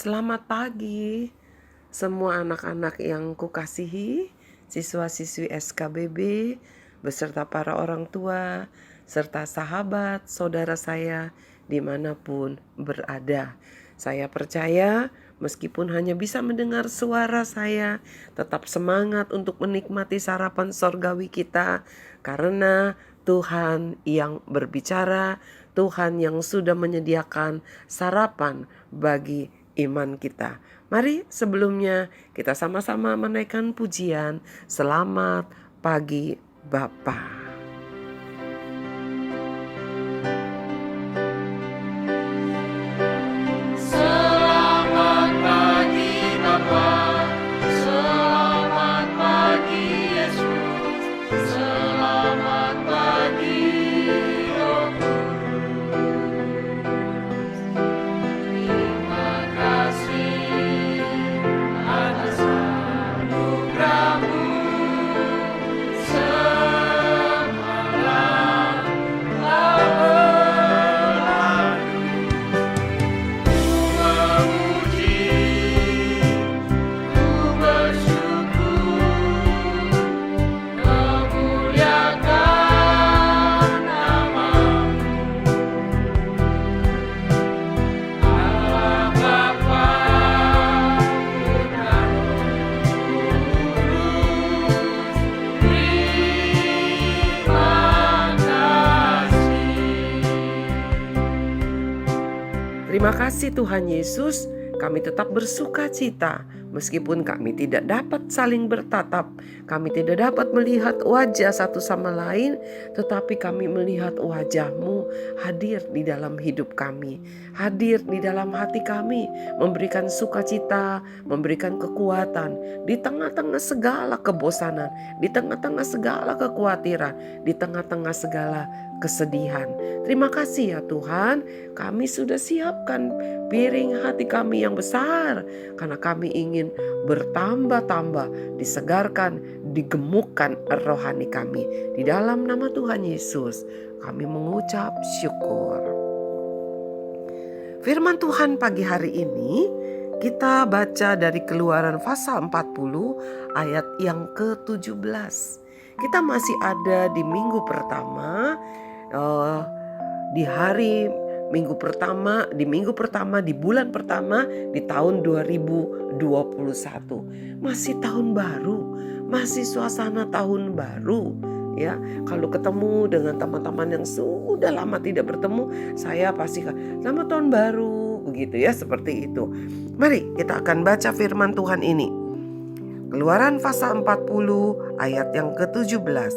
Selamat pagi, semua anak-anak yang kukasihi, siswa-siswi SKBB, beserta para orang tua, serta sahabat, saudara saya, dimanapun berada. Saya percaya, meskipun hanya bisa mendengar suara saya, tetap semangat untuk menikmati sarapan sorgawi kita, karena Tuhan yang berbicara, Tuhan yang sudah menyediakan sarapan bagi iman kita. Mari sebelumnya kita sama-sama menaikkan pujian. Selamat pagi Bapa. Selamat pagi Bapa, selamat pagi Yesus, selamat pagi Roh Kudus. Terima kasih atas anugerah-Mu semalam telah berlalu. Memuji, ku bersyukur, memuliakan nama-Mu. Allah Bapa, Putra, Roh Kudus, terima kasih. Terima kasih Tuhan Yesus, kami tetap bersuka cita. Meskipun kami tidak dapat saling bertatap, kami tidak dapat melihat wajah satu sama lain, tetapi kami melihat wajah-Mu hadir di dalam hidup kami, hadir di dalam hati kami, memberikan sukacita, memberikan kekuatan di tengah-tengah segala kebosanan, di tengah-tengah segala kekhawatiran, di tengah-tengah segala kesedihan. Terima kasih ya Tuhan, kami sudah siapkan piring hati kami yang besar, karena kami ingin bertambah-tambah, disegarkan, digemukkan rohani kami. Di dalam nama Tuhan Yesus, kami mengucap syukur. Firman Tuhan pagi hari ini kita baca dari Keluaran pasal 40 ayat yang ke-17. Kita masih ada di minggu pertama, di hari minggu pertama, di bulan pertama di tahun 2021. Masih tahun baru, masih suasana tahun baru. Ya, kalau ketemu dengan teman-teman yang sudah lama tidak bertemu, saya pasti selamat tahun baru, begitu ya, seperti itu. Mari kita akan baca firman Tuhan ini. Keluaran pasal 40 ayat yang ke-17.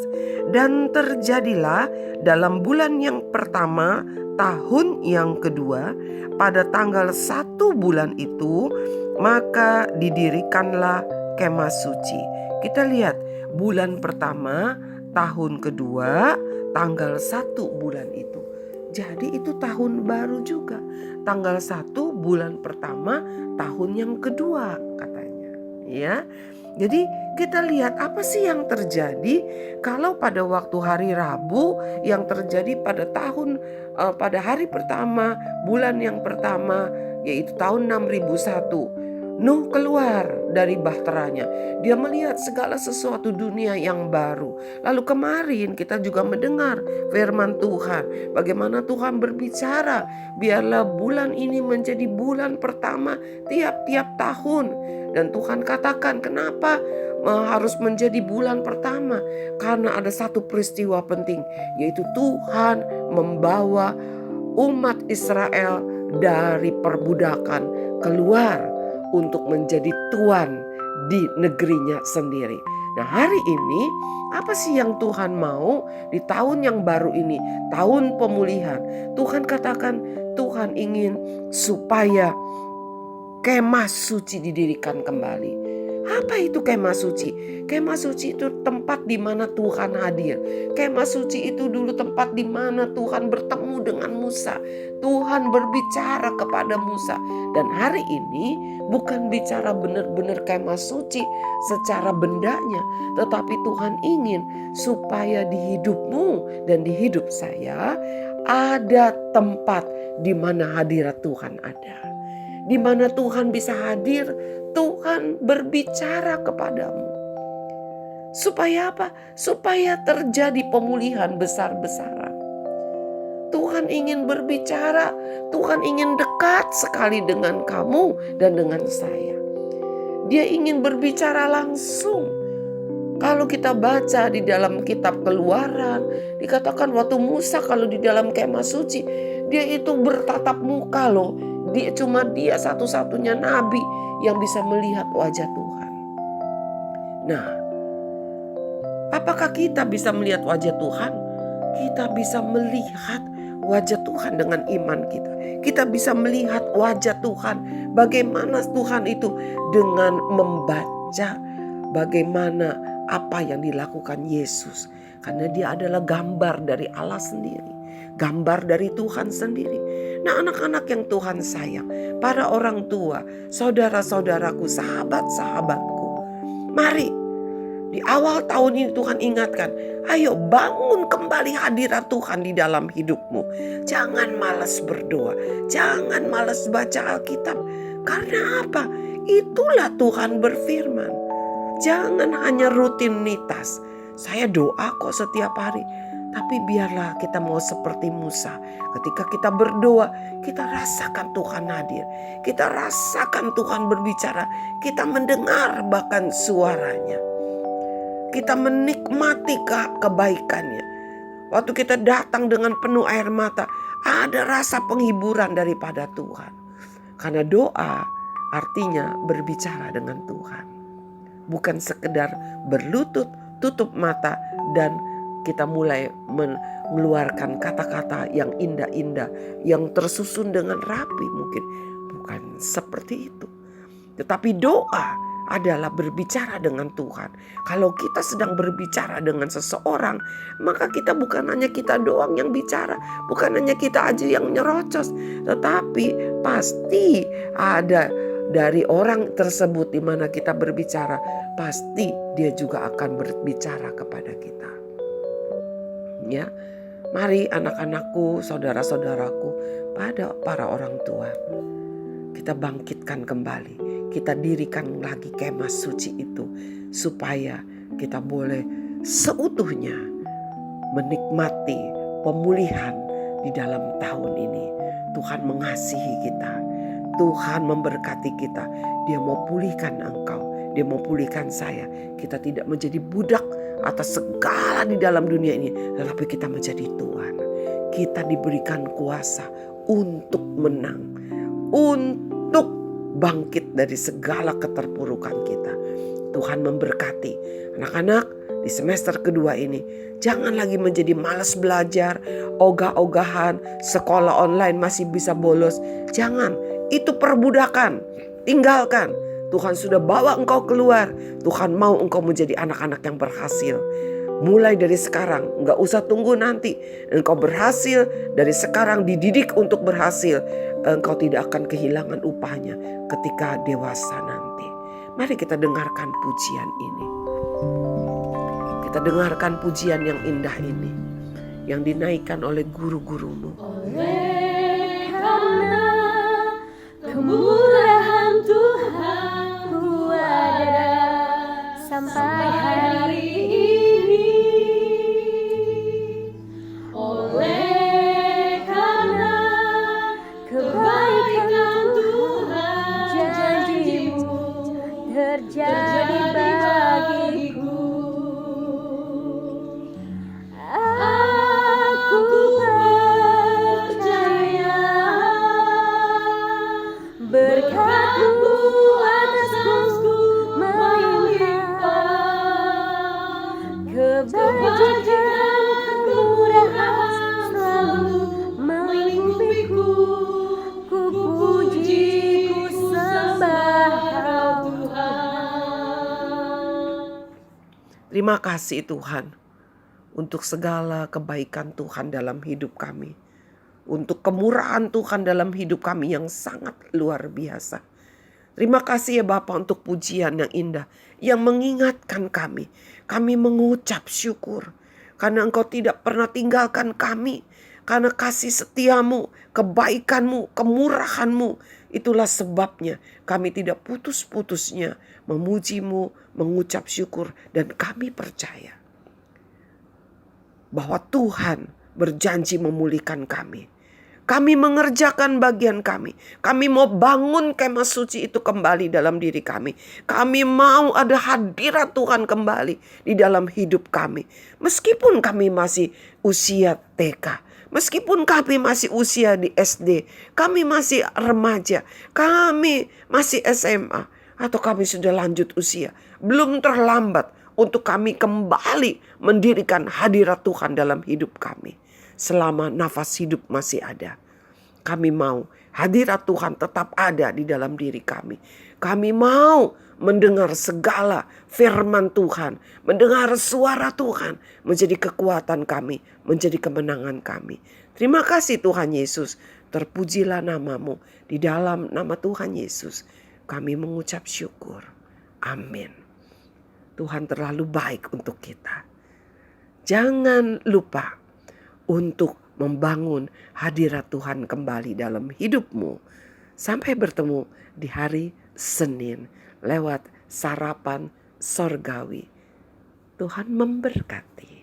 Dan terjadilah dalam bulan yang pertama tahun yang kedua, pada tanggal 1 bulan itu, maka didirikanlah kemah suci. Kita lihat bulan pertama tahun kedua tanggal 1 bulan itu. Jadi itu tahun baru juga. Tanggal 1 bulan pertama tahun yang kedua katanya. Ya. Jadi kita lihat apa sih yang terjadi kalau pada waktu hari Rabu yang terjadi pada pada hari pertama bulan yang pertama, yaitu tahun 6001. Nuh keluar dari bahteranya. Dia melihat segala sesuatu dunia yang baru. Lalu kemarin kita juga mendengar firman Tuhan, bagaimana Tuhan berbicara, biarlah bulan ini menjadi bulan pertama tiap-tiap tahun. Dan Tuhan katakan, kenapa harus menjadi bulan pertama? Karena ada satu peristiwa penting, yaitu Tuhan membawa umat Israel dari perbudakan keluar untuk menjadi tuan di negerinya sendiri. Nah, hari ini apa sih yang Tuhan mau di tahun yang baru ini, tahun pemulihan? Tuhan katakan Tuhan ingin supaya kemah suci didirikan kembali. Apa itu kemah suci? Kemah suci itu tempat di mana Tuhan hadir. Kemah suci itu dulu tempat di mana Tuhan bertemu dengan Musa. Tuhan berbicara kepada Musa. Dan hari ini bukan bicara benar-benar kemah suci secara bendanya, tetapi Tuhan ingin supaya di hidupmu dan di hidup saya ada tempat di mana hadirat Tuhan ada. Di mana Tuhan bisa hadir, Tuhan berbicara kepadamu. Supaya apa? Supaya terjadi pemulihan besar-besaran. Tuhan ingin berbicara, Tuhan ingin dekat sekali dengan kamu dan dengan saya. Dia ingin berbicara langsung. Kalau kita baca di dalam kitab Keluaran, dikatakan waktu Musa kalau di dalam kemah suci, dia itu bertatap muka loh. Dia satu-satunya nabi yang bisa melihat wajah Tuhan. Nah, apakah kita bisa melihat wajah Tuhan? Kita bisa melihat wajah Tuhan dengan iman kita. Kita bisa melihat wajah Tuhan. Bagaimana Tuhan itu dengan membaca bagaimana apa yang dilakukan Yesus. Karena dia adalah gambar dari Allah sendiri. Gambar dari Tuhan sendiri. Nah, anak-anak yang Tuhan sayang, para orang tua, saudara-saudaraku, sahabat-sahabatku, mari di awal tahun ini Tuhan ingatkan, ayo bangun kembali hadirat Tuhan di dalam hidupmu. Jangan malas berdoa, jangan malas baca Alkitab. Karena apa? Itulah Tuhan berfirman. Jangan hanya rutinitas. Saya doa kok setiap hari. Tapi biarlah kita mau seperti Musa. Ketika kita berdoa, kita rasakan Tuhan hadir. Kita rasakan Tuhan berbicara. Kita mendengar bahkan suaranya. Kita menikmati kebaikannya. Waktu kita datang dengan penuh air mata, ada rasa penghiburan daripada Tuhan. Karena doa artinya berbicara dengan Tuhan. Bukan sekedar berlutut, tutup mata, dan kita mulai mengeluarkan kata-kata yang indah-indah, yang tersusun dengan rapi mungkin. Bukan seperti itu. Tetapi doa adalah berbicara dengan Tuhan. Kalau kita sedang berbicara dengan seseorang, maka kita bukan hanya kita doang yang bicara, bukan hanya kita aja yang nyerocos, tetapi pasti ada dari orang tersebut di mana kita berbicara, pasti dia juga akan berbicara kepada kita. Ya, mari anak-anakku, saudara-saudaraku, para orang tua, kita bangkitkan kembali. Kita dirikan lagi kemah suci itu supaya kita boleh seutuhnya menikmati pemulihan di dalam tahun ini. Tuhan mengasihi kita. Tuhan memberkati kita. Dia mau pulihkan engkau. Dia mau pulihkan saya. Kita tidak menjadi budak atas segala di dalam dunia ini, tetapi kita menjadi Tuhan. Kita diberikan kuasa untuk menang. Untuk bangkit dari segala keterpurukan kita. Tuhan memberkati anak-anak di semester kedua ini. Jangan lagi menjadi malas belajar, ogah-ogahan, sekolah online masih bisa bolos. Jangan, itu perbudakan. Tinggalkan. Tuhan sudah bawa engkau keluar. Tuhan mau engkau menjadi anak-anak yang berhasil. Mulai dari sekarang, enggak usah tunggu nanti. Engkau berhasil, dari sekarang dididik untuk berhasil. Engkau tidak akan kehilangan upahnya ketika dewasa nanti. Mari kita dengarkan pujian ini. Kita dengarkan pujian yang indah ini, yang dinaikkan oleh guru-gurumu. Oleh karena kemurahan Tuhan ku ada sampai hari ini. Oleh karena kebaikan Tuhan, janji-Mu terjadi bagiku. Aku percaya berkat-Mu atasku melimpah, kebajikan kemurahan selalu melingkupiku. Ku puji, ku sembah Kau Tuhan. Terima kasih Tuhan untuk segala kebaikan Tuhan dalam hidup kami. Untuk kemurahan Tuhan dalam hidup kami yang sangat luar biasa. Terima kasih ya Bapa untuk pujian yang indah yang mengingatkan kami. Kami mengucap syukur karena Engkau tidak pernah tinggalkan kami. Karena kasih setiamu, kebaikanmu, kemurahanmu Itulah sebabnya kami tidak putus-putusnya memuji-Mu, mengucap syukur, dan kami percaya bahwa Tuhan berjanji memulihkan kami. Kami mengerjakan bagian kami. Kami mau bangun kemah suci itu kembali dalam diri kami. Kami mau ada hadirat Tuhan kembali di dalam hidup kami. Meskipun kami masih usia TK, meskipun kami masih usia di SD, kami masih remaja, kami masih SMA, atau kami sudah lanjut usia, belum terlambat untuk kami kembali mendirikan hadirat Tuhan dalam hidup kami. Selama nafas hidup masih ada, kami mau hadirat Tuhan tetap ada di dalam diri kami. Kami mau mendengar segala firman Tuhan, mendengar suara Tuhan menjadi kekuatan kami, menjadi kemenangan kami. Terima kasih Tuhan Yesus, terpujilah nama-Mu. Di dalam nama Tuhan Yesus kami mengucap syukur. Amin. Tuhan terlalu baik untuk kita. Jangan lupa untuk membangun hadirat Tuhan kembali dalam hidupmu. Sampai bertemu di hari Senin lewat sarapan sorgawi. Tuhan memberkati.